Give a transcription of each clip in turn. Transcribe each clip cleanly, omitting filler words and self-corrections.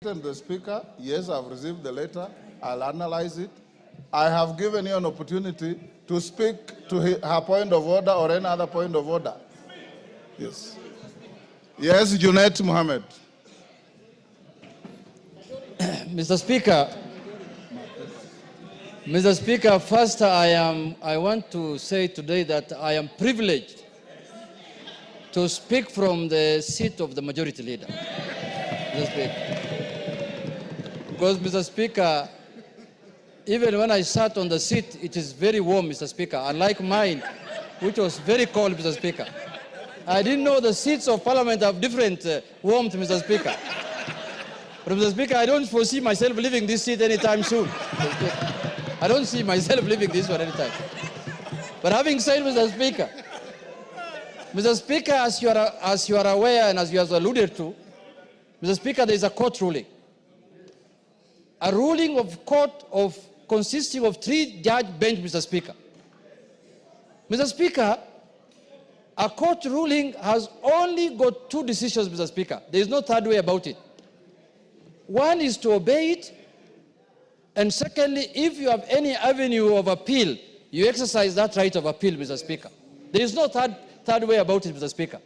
The Speaker, yes, I've received the letter. I'll analyze it. I have given you an opportunity to speak to her point of order or any other point of order. Yes. Yes, Junet, Mohammed. Mr. Speaker, first I want to say today that I am privileged to speak from the seat of the majority leader. Mr. Speaker. Because, Mr. Speaker, even when I sat on the seat, it is very warm, Mr. Speaker, unlike mine, which was very cold, Mr. Speaker. I didn't know the seats of Parliament have different warmth, Mr. Speaker. But, Mr. Speaker, I don't foresee myself leaving this seat anytime soon. I don't see myself leaving this one anytime. But having said, Mr. Speaker, as you are aware and as you have alluded to, Mr. Speaker, there is a court ruling. A ruling of court consisting of 3-judge bench, Mr. Speaker. Mr. Speaker, a court ruling has only got 2 decisions, Mr. Speaker. There is no third way about it. One is to obey it, and secondly, if you have any avenue of appeal, you exercise that right of appeal, Mr. Speaker. There is no third way about it, Mr. Speaker.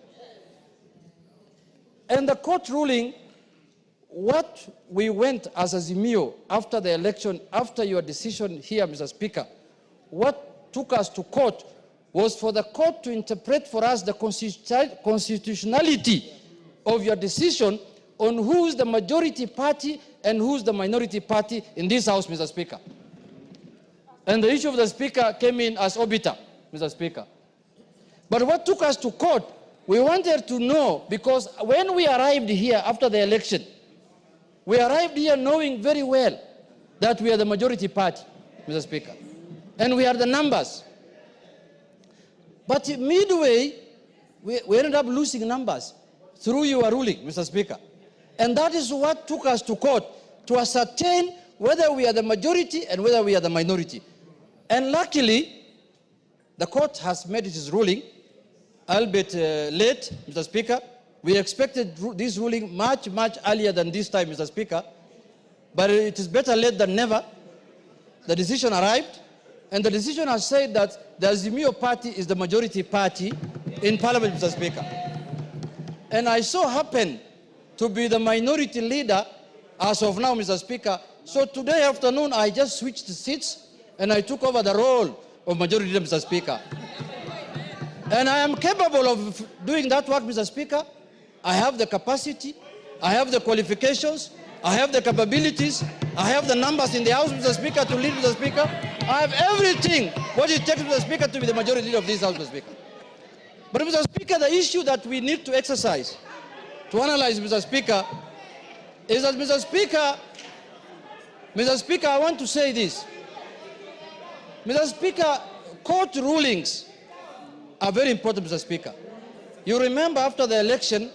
And the court ruling, what we went as Azimio after the election, after your decision here, Mr. Speaker, what took us to court was for the court to interpret for us the constitutionality of your decision on who's the majority party and who's the minority party in this House, Mr. Speaker. And the issue of the Speaker came in as obiter, Mr. Speaker. But what took us to court, we wanted to know, because when we arrived here after the election, we arrived here knowing very well that we are the majority party, Mr. Speaker, and we are the numbers. But midway, we ended up losing numbers through your ruling, Mr. Speaker. And that is what took us to court, to ascertain whether we are the majority and whether we are the minority. And luckily, the court has made its ruling, albeit late, Mr. Speaker. We expected this ruling much earlier than this time, Mr. Speaker. But it is better late than never. The decision arrived, and the decision has said that the Azimio party is the majority party in Parliament, Mr. Speaker. And I so happen to be the minority leader as of now, Mr. Speaker. So today afternoon, I just switched seats, and I took over the role of majority leader, Mr. Speaker. And I am capable of doing that work, Mr. Speaker. I have the capacity, I have the qualifications, I have the capabilities, I have the numbers in the House, Mr. Speaker, to lead, Mr. Speaker. I have everything what it takes, Mr. Speaker, to be the majority leader of this House, Mr. Speaker. But, Mr. Speaker, the issue that we need to exercise, to analyze, Mr. Speaker, is that, Mr. Speaker, I want to say this. Mr. Speaker, court rulings are very important, Mr. Speaker. You remember after the election,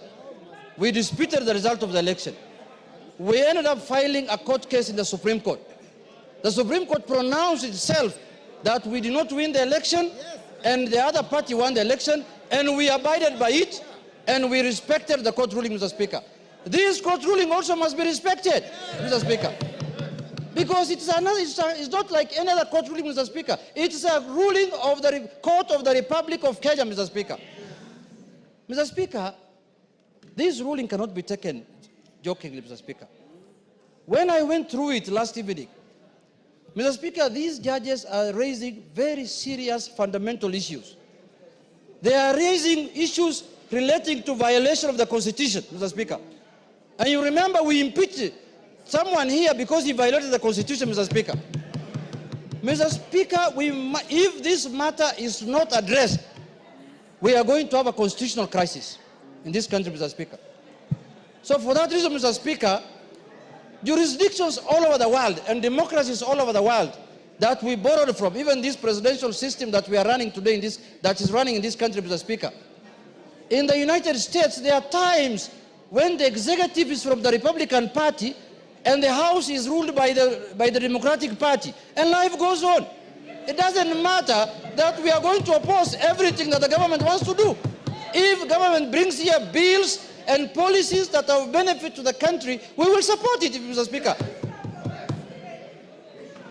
we disputed the result of the election. We ended up filing a court case in the Supreme Court. The Supreme Court pronounced itself that we did not win the election, and the other party won the election, and we abided by it, and we respected the court ruling, Mr. Speaker. This court ruling also must be respected, Mr. Speaker. Because it's not like any other court ruling, Mr. Speaker. It's a ruling of the Court of the Republic of Kenya, Mr. Speaker. Mr. Speaker, this ruling cannot be taken jokingly, Mr. Speaker. When I went through it last evening, Mr. Speaker, these judges are raising very serious fundamental issues. They are raising issues relating to violation of the Constitution, Mr. Speaker. And you remember we impeached someone here because he violated the Constitution, Mr. Speaker. Mr. Speaker, if this matter is not addressed, we are going to have a constitutional crisis in this country, Mr. Speaker. So for that reason, Mr. Speaker, jurisdictions all over the world and democracies all over the world that we borrowed from, even this presidential system that we are running today that is running in this country, Mr. Speaker. In the United States, there are times when the executive is from the Republican Party and the House is ruled by the Democratic Party, and life goes on. It doesn't matter that we are going to oppose everything that the government wants to do. If government brings here bills and policies that are of benefit to the country, we will support it, Mr. Speaker.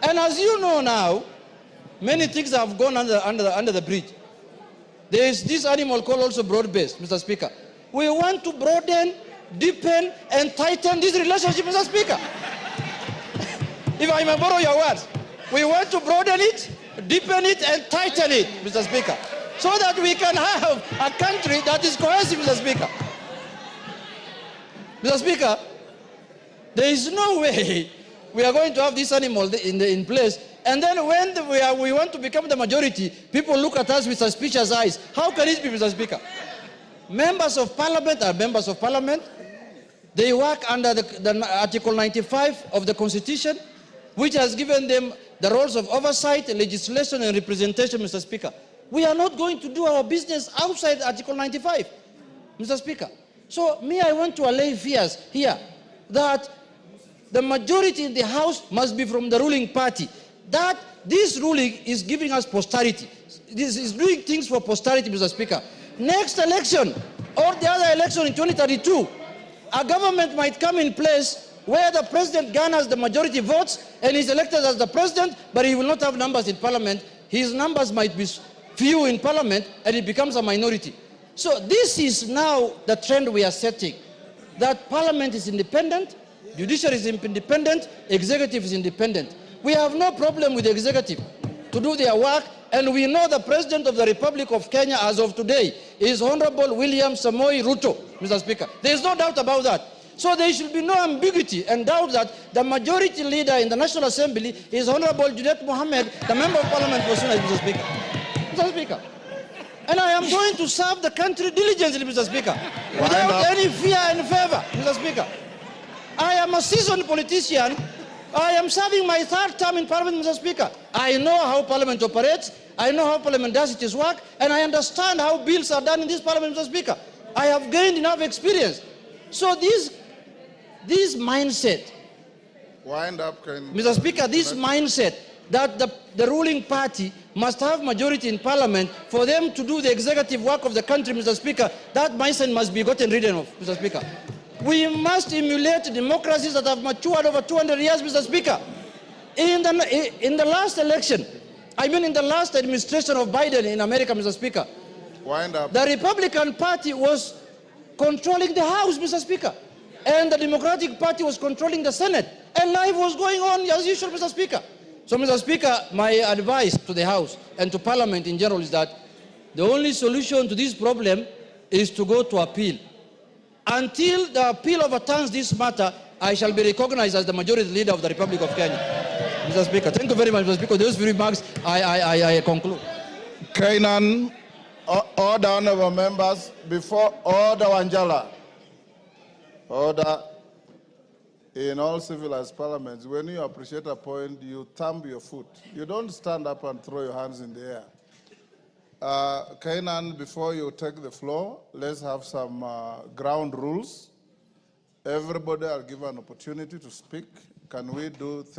And as you know now, many things have gone under the bridge. There is this animal called also broad-based, Mr. Speaker. We want to broaden, deepen, and tighten this relationship, Mr. Speaker. If I may borrow your words, we want to broaden it, deepen it, and tighten it, Mr. Speaker, so that we can have a country that is cohesive, Mr. Speaker. Mr. Speaker, there is no way we are going to have this animal in place, and then when we want to become the majority, people look at us with suspicious eyes. How can it be, Mr. Speaker? Members of Parliament are members of Parliament. They work under the Article 95 of the Constitution, which has given them the roles of oversight, legislation, and representation, Mr. Speaker. We are not going to do our business outside Article 95, Mr. Speaker. So, I want to allay fears here that the majority in the House must be from the ruling party. That this ruling is giving us posterity. This is doing things for posterity, Mr. Speaker. Next election, or the other election in 2032, a government might come in place where the president garners the majority votes and is elected as the president, but he will not have numbers in Parliament. His numbers might be few in Parliament, and it becomes a minority. So this is now the trend we are setting, that Parliament is independent, judiciary is independent, executive is independent. We have no problem with the executive to do their work, and we know the President of the Republic of Kenya as of today is Honorable William Samoei Ruto, Mr. Speaker. There is no doubt about that. So there should be no ambiguity and doubt that the majority leader in the National Assembly is Honorable Junet Mohammed, the Member of Parliament for Junet, Mr. Speaker. Mr. Speaker. And I am going to serve the country diligently, Mr. Speaker, without any fear and favor, Mr. Speaker. I am a seasoned politician. I am serving my third term in Parliament, Mr. Speaker. I know how Parliament operates, I know how Parliament does its work, and I understand how bills are done in this Parliament, Mr. Speaker. I have gained enough experience. So this mindset, Mr. Speaker, this mindset that the ruling party must have majority in Parliament for them to do the executive work of the country, Mr. Speaker, that mindset must be gotten rid of, Mr. Speaker. We must emulate democracies that have matured over 200 years, Mr. Speaker. In the last election, in the last administration of Biden in America, Mr. Speaker, the Republican Party was controlling the House, Mr. Speaker, and the Democratic Party was controlling the Senate, and life was going on as usual, Mr. Speaker. So, Mr. Speaker, my advice to the House and to Parliament in general is that the only solution to this problem is to go to appeal. Until the appeal overturns this matter, I shall be recognized as the majority leader of the Republic of Kenya. Mr. Speaker, thank you very much, Mr. Speaker. Those few remarks, I conclude. Kainan, order, honorable members, before order Wanjala. Order. In all civilized parliaments, when you appreciate a point, you thumb your foot. You don't stand up and throw your hands in the air. Kainan, before you take the floor, let's have some ground rules. Everybody are given an opportunity to speak. Can we do